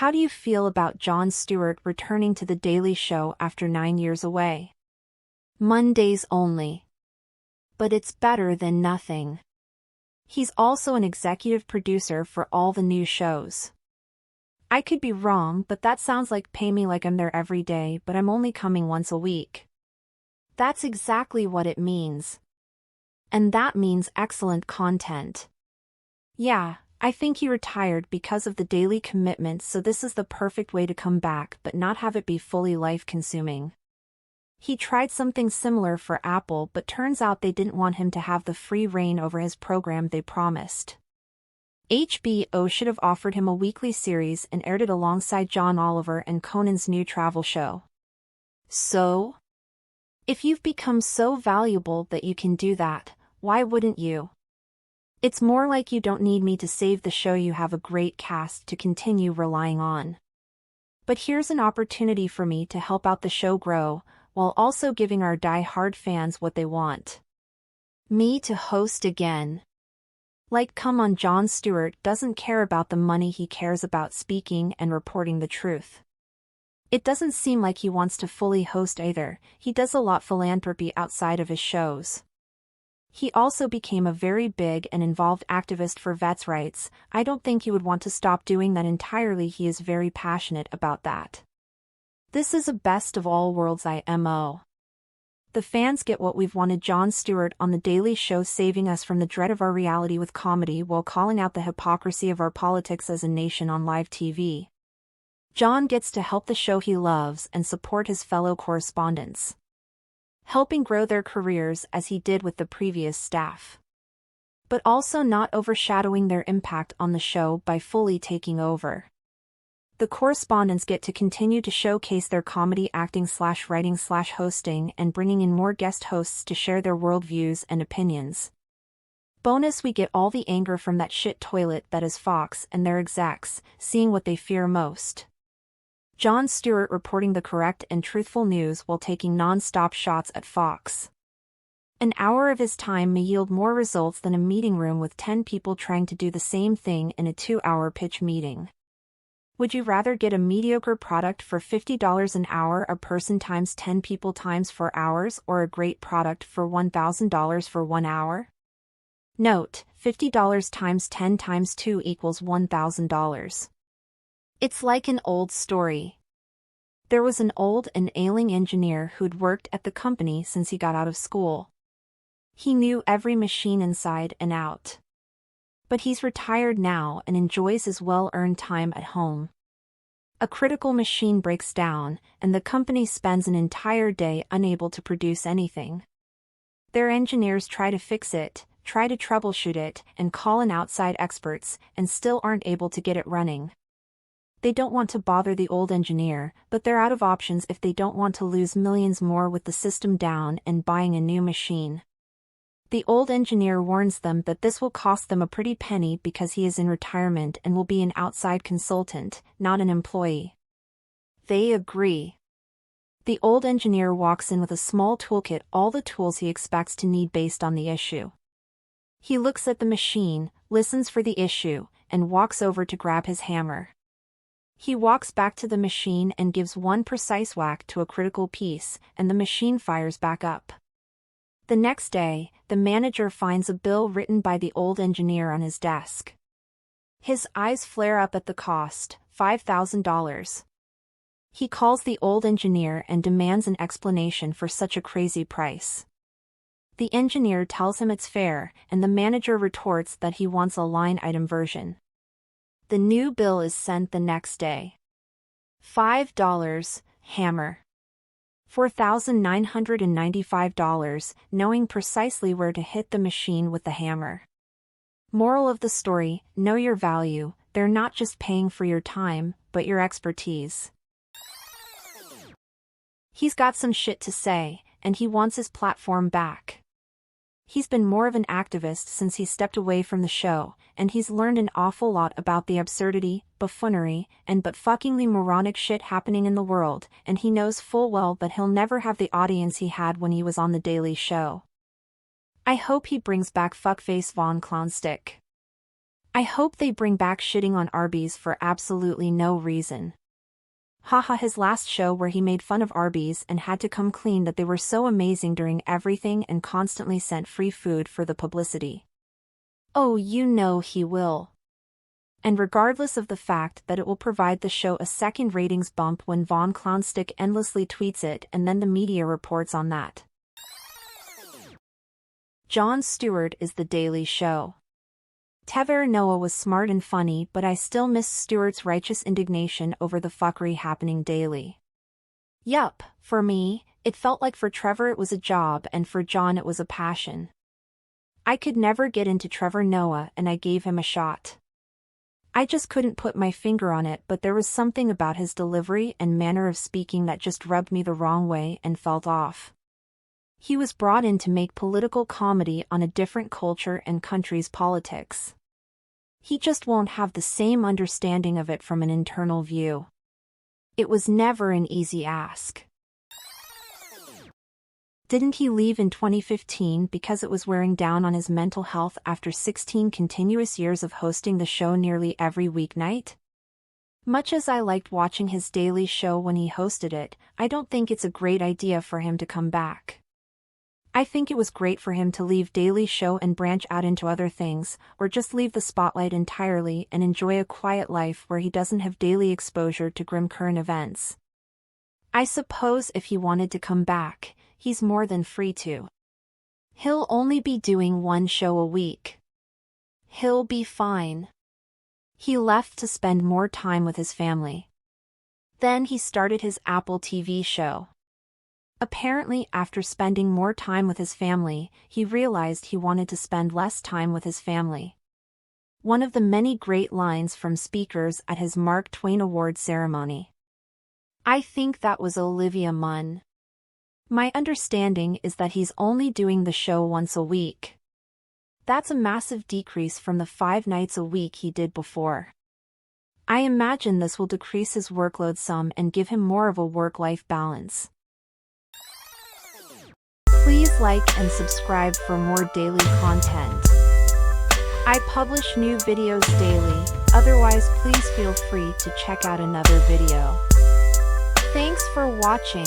How do you feel about Jon Stewart returning to The Daily Show after 9 years away? Mondays only. But it's better than nothing. He's also an executive producer for all the new shows. I could be wrong, but that sounds like pay me like I'm there every day, but I'm only coming once a week. That's exactly what it means. And that means excellent content. Yeah, I think he retired because of the daily commitment, so this is the perfect way to come back but not have it be fully life-consuming. He tried something similar for Apple, but turns out they didn't want him to have the free reign over his program they promised. HBO should have offered him a weekly series and aired it alongside John Oliver and Conan's new travel show. So? If you've become so valuable that you can do that, why wouldn't you? It's more like you don't need me to save the show, you have a great cast to continue relying on. But here's an opportunity for me to help out the show grow, while also giving our die-hard fans what they want. Me to host again. Like, come on, Jon Stewart doesn't care about the money, he cares about speaking and reporting the truth. It doesn't seem like he wants to fully host either. He does a lot philanthropy outside of his shows. He also became a very big and involved activist for vets' rights. I don't think he would want to stop doing that entirely. He is very passionate about that. This is a best of all worlds IMO. The fans get what we've wanted: Jon Stewart on The Daily Show, saving us from the dread of our reality with comedy while calling out the hypocrisy of our politics as a nation on live TV. Jon gets to help the show he loves and support his fellow correspondents, helping grow their careers as he did with the previous staff, but also not overshadowing their impact on the show by fully taking over. The correspondents get to continue to showcase their comedy, acting/writing/hosting, and bringing in more guest hosts to share their worldviews and opinions. Bonus, we get all the anger from that shit toilet that is Fox and their execs, seeing what they fear most. Jon Stewart reporting the correct and truthful news while taking non-stop shots at Fox. An hour of his time may yield more results than a meeting room with 10 people trying to do the same thing in a 2-hour pitch meeting. Would you rather get a mediocre product for $50 an hour a person times 10 people times 4 hours, or a great product for $1,000 for 1 hour? Note, $50 times 10 times 2 equals $1,000. It's like an old story. There was an old and ailing engineer who'd worked at the company since he got out of school. He knew every machine inside and out. But he's retired now and enjoys his well-earned time at home. A critical machine breaks down, and the company spends an entire day unable to produce anything. Their engineers try to fix it, try to troubleshoot it, and call in outside experts, and still aren't able to get it running. They don't want to bother the old engineer, but they're out of options if they don't want to lose millions more with the system down and buying a new machine. The old engineer warns them that this will cost them a pretty penny because he is in retirement and will be an outside consultant, not an employee. They agree. The old engineer walks in with a small toolkit, all the tools he expects to need based on the issue. He looks at the machine, listens for the issue, and walks over to grab his hammer. He walks back to the machine and gives one precise whack to a critical piece, and the machine fires back up. The next day, the manager finds a bill written by the old engineer on his desk. His eyes flare up at the cost, $5,000. He calls the old engineer and demands an explanation for such a crazy price. The engineer tells him it's fair, and the manager retorts that he wants a line-item version. The new bill is sent the next day. $5, hammer. $4,995, knowing precisely where to hit the machine with the hammer. Moral of the story: know your value. They're not just paying for your time, but your expertise. He's got some shit to say, and he wants his platform back. He's been more of an activist since he stepped away from the show, and he's learned an awful lot about the absurdity, buffoonery, and but-fuckingly moronic shit happening in the world, and he knows full well that he'll never have the audience he had when he was on The Daily Show. I hope he brings back fuckface Von Clownstick. I hope they bring back shitting on Arby's for absolutely no reason. Haha, his last show where he made fun of Arby's and had to come clean that they were so amazing during everything and constantly sent free food for the publicity. Oh, you know he will. And regardless of the fact that it will provide the show a second ratings bump when Von Clownstick endlessly tweets it and then the media reports on that. Jon Stewart is The Daily Show. Trevor Noah was smart and funny, but I still miss Stewart's righteous indignation over the fuckery happening daily. Yup, for me, it felt like for Trevor it was a job and for Jon it was a passion. I could never get into Trevor Noah and I gave him a shot. I just couldn't put my finger on it, but there was something about his delivery and manner of speaking that just rubbed me the wrong way and felt off. He was brought in to make political comedy on a different culture and country's politics. He just won't have the same understanding of it from an internal view. It was never an easy ask. Didn't he leave in 2015 because it was wearing down on his mental health after 16 continuous years of hosting the show nearly every weeknight? Much as I liked watching his daily show when he hosted it, I don't think it's a great idea for him to come back. I think it was great for him to leave Daily Show and branch out into other things, or just leave the spotlight entirely and enjoy a quiet life where he doesn't have daily exposure to grim current events. I suppose if he wanted to come back, he's more than free to. He'll only be doing one show a week. He'll be fine. He left to spend more time with his family. Then he started his Apple TV show. Apparently, after spending more time with his family, he realized he wanted to spend less time with his family. One of the many great lines from speakers at his Mark Twain Award ceremony. I think that was Olivia Munn. My understanding is that he's only doing the show once a week. That's a massive decrease from the 5 nights a week he did before. I imagine this will decrease his workload some and give him more of a work-life balance. Please like and subscribe for more daily content. I publish new videos daily, otherwise please feel free to check out another video. Thanks for watching.